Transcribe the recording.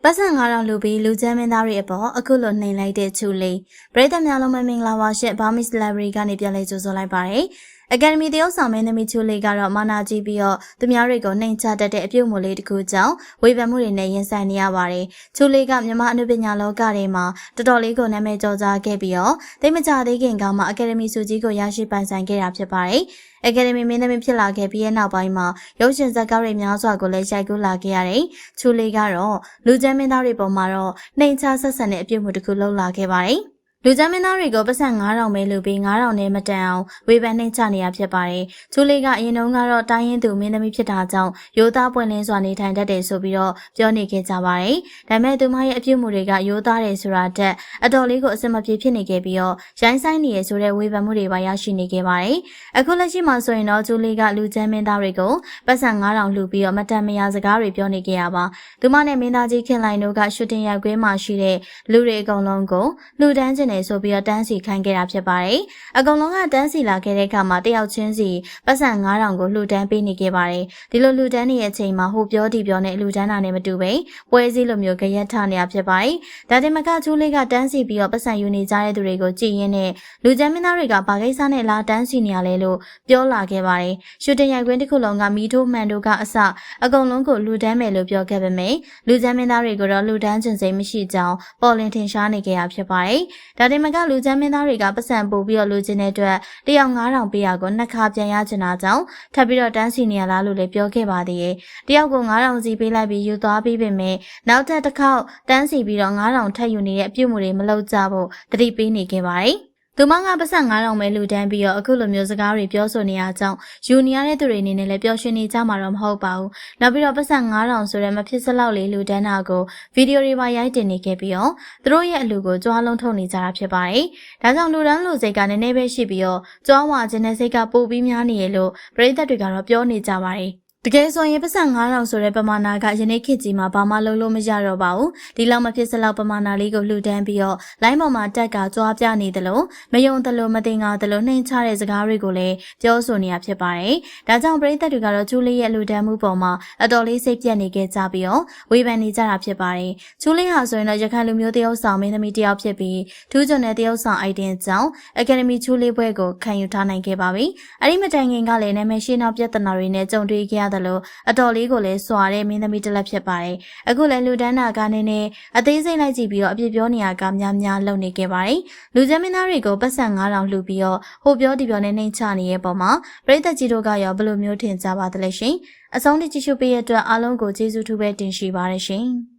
ပတ်စံ9000လူပြီးလူချမ်းမင်းသားတွေအပေါ်အခုလိုနှိမ်လိုက်တဲ့ချူလေးပရိသတ်များလုံးမင်္ဂလာပါရှင့်ဘာမစ်လာဘရီကနေပြန်လဲကြိုဆိုလိုက်ပါတယ်အကယ်ဒမီတရုတ်ဆောင်မင်းသမီးချူလေးကတော့မာနာကြီးပြီးတော့သူများတွေကိုနှိမ်ချတတ်တဲ့အပြုတ်မှုလေးတစ်ခုကြောင့်ဝေဖန်မှုတွေနဲ့ရင်ဆိုင်နေရပါတယ်ချူလေးကမြန်မာအနုပညာလောကထဲမှာတော်တော်လေးကိုနာမည်ကျော်ကြားခဲ့ပြီးတော့တိတ်မကြသေးခင်ကမှအကယ်ဒမီဆုကြီးကိုရရှိပိုင်ဆိုင်ခဲ့တာဖြစ်ပါတယ်အကယ်ဒမီမင်းသမီးဖြစ်လာခဲ့ပြီးတဲ့နောက်ပိုင်းမှာရုပ်ရှင်ဇာတ်ကားတွေများစွာကိုလည်းရိုက်ကူးလာခဲ့ရတယ်။ချူလေးကတော့လူချမ်းမင်းသားတွေပေါ်မှာတော့နှိမ်ချဆက်ဆံတဲ့အပြုတ်မှုတစ်ခုလုပ်လာခဲ့ပါတယ်။လူချမ်းမင်းသားတွေကိုပတ်စံ9000ပဲလူပြီး9000နဲ့မတန်အောင်ဝေဖန်နှိမ်ချနေရဖြစ်ပါတယ်။ချူလေးကအရင်တုန်းကတော့တိုင်းရင်းသူမင်းသမီးဖြစ်တာကြောင့်ရိုးသားပွင့်လင်းစွာနေထိုင်တတ်တယ်ဆိုပြီးတော့ပြောနေခဲ့ကြပါတယ်။ဒါပေမဲ့သူမရဲ့အပြုတ်မှုတွေကရိုးသားတယ်ဆိုတာတက်အတော်လေးကိုအစမပြေဖြစ်နေခဲ့ပြီးတော့ရိုင်းဆိုင်နေရဆိုတဲ့ဝေဖန်မှုတွေပါရရှိနေခဲ့ပါတယ်။အခုလက်ရှိမှာဆိုရင်တော့ချူလေးကလူချမ်းမင်းသားတွေကိုပတ်စံ9000လူပြီးတော့မတန်မရစကားတွေပြောနေခဲ့ရပါ။သူမနဲ့မင်းသားကြီးခင်လိုင်တို့ကရှူတင်ရိုက်ကွင်းမှာရှိတဲ့လူတွေအကုန်လုံးကိုလူတန်းကျင်နေဆိုပြီးတော့တန်းစီခိုင်းခဲ့တာဖြစ်ပါတယ်။အကုန်လုံးကတန်းစီလာခဲ့တဲ့အခါမှာတယောက်ချင်းစီပတ်စံ9000ကိုလှူဒန်းပေးနေခဲ့ပါတယ်။ဒီလိုလှူဒန်းနေတဲ့အချိန်မှာဟိုပြောဒီပြောနဲ့လှူဒန်းတာနဲ့မတူပဲပွဲစည်းလိုမျိုးကြရက်ထနေတာဖြစ်ပါတယ်။ဒါတင်မကချူလေးကတန်းစီပြီးတော့ပတ်စံယူနေကြတဲ့သူတွေကိုကြည်ရင်းနဲ့လူချမ်းမင်းသားတွေကဘာကိစ္စနဲ့လာတန်းစီနေရလဲလို့ပြောလာခဲ့ပါတယ်။ရှူတင်ရိုက်ကွင်းတစ်ခုလုံးကမီထိုးမှန်တို့ကအစအကုန်လုံးကိုလှူဒန်းမယ်လို့ပြောခဲ့ပေမဲ့လူချမ်းမင်းသားတွေကိုတော့လှူဒန်းခြင်းစိတ်မရှိကြောင်းပေါ်လင်ထင်ရှားနေကြရဖြစ်ပါတယ်။ဒါတင်မကလူချမ်းမင်းသားတွေကပတ်စံပို့ပြီးတော့လူချင်းတဲ့အတွက်တယောက်9000ပေးရကိုနှစ်ခါပြန်ရချင်တာကြောင့်ထပ်ပြီးတော့တန်းစီနေရလားလို့လည်းပြောခဲ့ပါသေးတယ်။တယောက်ကို9000စီပေးလိုက်ပြီးယူသွားပြီးပေမဲ့နောက်ထပ်တစ်ခေါက်တန်းစီပြီးတော့9000ထပ်ယူနေတဲ့အပြုတ်မှုတွေမလုပ်ကြဖို့တတိပေးနေခဲ့ပါတယ်။သူမကပတ်စံ9000ပဲလူတန်းပြီးတော့အခုလိုမျိုးစကားတွေပြောဆိုနေရကြောင်းယူနေရတဲ့သူတွေအနေနဲ့လည်းပျော်ရွှင်နေကြမှာတော့မဟုတ်ပါဘူး။နောက်ပြီးတော့ပတ်စံ9000ဆိုတဲ့မဖြစ်စလောက်လေးလူတန်းတာကိုဗီဒီယိုတွေပါရိုက်တင်နေခဲ့ပြီးတော့သူတို့ရဲ့အလူကိုကြွားလုံးထုတ်နေကြတာဖြစ်ပါတယ်။ဒါကြောင့်လူတန်းလူစိတ်ကနည်းနည်းပဲရှိပြီးတော့ကြွားဝါခြင်းနဲ့စိတ်ကပိုပြီးများနေရလို့ပရိသတ်တွေကတော့ပြောနေကြပါတယ်။တကယ်ဆိုရင်ပတ်စံ9000ဆိုတဲ့ပမာဏကယနေ့ခေတ်ကြီးမှာဘာမှလုံးလို့မရတော့ပါဘူးဒီလောက်မဖြစ်စလောက်ပမာဏလေးကိုလှူဒန်းပြီးတော့လိုင်းပေါ်မှာတက်ကကြွားပြနေသလိုမယုံသလိုမတင်ငါသလိုနှိမ်ချတဲ့စကားတွေကိုလည်းပြောဆိုနေရဖြစ်ပါတယ်ဒါကြောင့်ပရိသတ်တွေကတော့ချူလေးရဲ့လှူဒန်းမှုပေါ်မှာအတော်လေးစိတ်ပြတ်နေခဲ့ကြပြီးတော့ဝေဖန်နေကြတာဖြစ်ပါတယ်ချူလေးဟာဆိုရင်တော့ရခိုင်လူမျိုးတယောက်ဆောင်မင်းသမီးတယောက်ဖြစ်ပြီးထူးချွန်တဲ့တယောက်ဆောင်အိုက်တင်ကြောင့်အကယ်ဒမီချူလေးဘွဲကိုခံယူထားနိုင်ခဲ့ပါပြီအဲ့ဒီမတိုင်ခင်ကလည်းနာမည်ရှိနောက်ပြဿနာတွေနဲ့ကြုံတွေ့ခဲ့ရသလိုအတော်လေးကိုလည်းစွာတဲ့မင်းသမီးတစ်လက်ဖြစ်ပါတယ်။အခုလည်းလူဒန်းနာကနဲ့အသေးစိတ်လိုက်ကြည့်ပြီးတော့အပြစ်ပြောနေရကများလုပ်နေခဲ့ပါတယ်။လူချမ်းမင်းသားတွေကိုပတ်စံ9000လှူပြီးတော့ဟိုပြောဒီပြောနဲ့နှိမ်ချနေတဲ့ပုံမှာပရိသတ်ကြီးတို့ကရောဘယ်လိုမျိုးထင်ကြပါသလဲရှင်။အဆုံးထိကြည့်ရှုပေးရတဲ့အတွက်အားလုံးကိုကျေးဇူးထူးပဲတင်ရှိပါတယ်ရှင်။